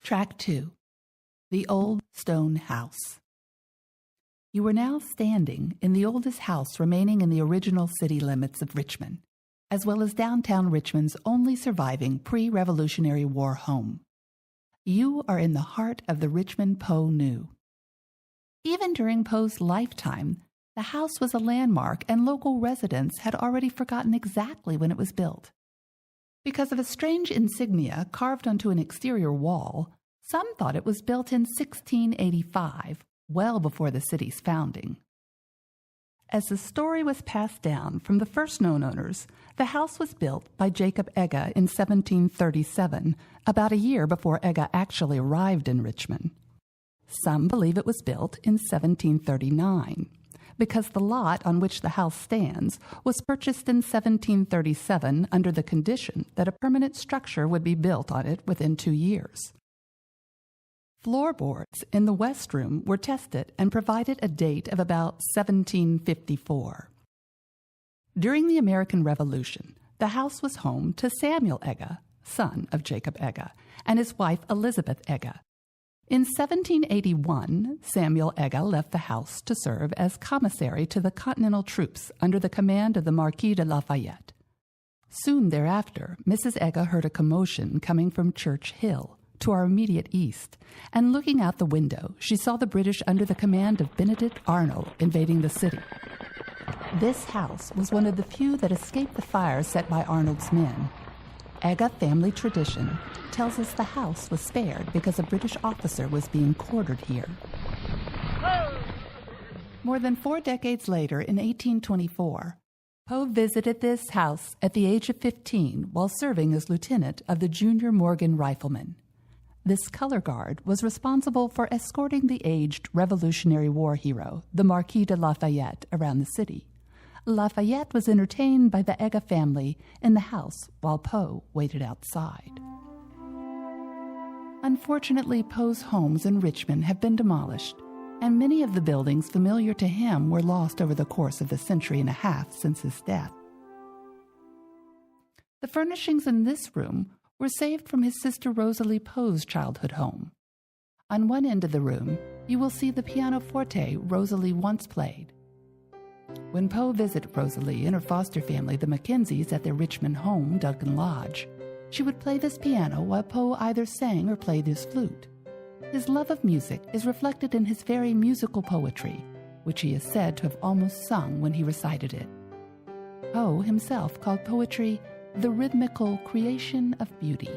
Track 2. The Old Stone House. You are now standing in the oldest house remaining in the original city limits of Richmond, as well as downtown Richmond's only surviving pre-Revolutionary War home. You are in the heart of the Richmond Poe knew. Even during Poe's lifetime, the house was a landmark and local residents had already forgotten exactly when it was built. Because of a strange insignia carved onto an exterior wall, some thought it was built in 1685, well before the city's founding. As the story was passed down from the first known owners, the house was built by Jacob Edgar in 1737, about a year before Edgar actually arrived in Richmond. Some believe it was built in 1739, because the lot on which the house stands was purchased in 1737 under the condition that a permanent structure would be built on it within 2 years. Floorboards in the West Room were tested and provided a date of about 1754. During the American Revolution, the house was home to Samuel Edgar, son of Jacob Edgar, and his wife Elizabeth Edgar. In 1781, Samuel Edgar left the house to serve as commissary to the Continental troops under the command of the Marquis de Lafayette. Soon thereafter, Mrs. Edgar heard a commotion coming from Church Hill, to our immediate east, and looking out the window, she saw the British under the command of Benedict Arnold invading the city. This house was one of the few that escaped the fire set by Arnold's men. Edgar family tradition tells us the house was spared because a British officer was being quartered here. More than 4 decades later, in 1824, Poe visited this house at the age of 15 while serving as lieutenant of the Junior Morgan Riflemen. This color guard was responsible for escorting the aged Revolutionary War hero, the Marquis de Lafayette, around the city. Lafayette was entertained by the Edgar family in the house while Poe waited outside. Unfortunately, Poe's homes in Richmond have been demolished, and many of the buildings familiar to him were lost over the course of the century and a half since his death. The furnishings in this room were saved from his sister Rosalie Poe's childhood home. On one end of the room, you will see the pianoforte Rosalie once played. When Poe visited Rosalie and her foster family, the Mackenzies, at their Richmond home, Duncan Lodge, she would play this piano while Poe either sang or played his flute. His love of music is reflected in his very musical poetry, which he is said to have almost sung when he recited it. Poe himself called poetry the rhythmical creation of beauty.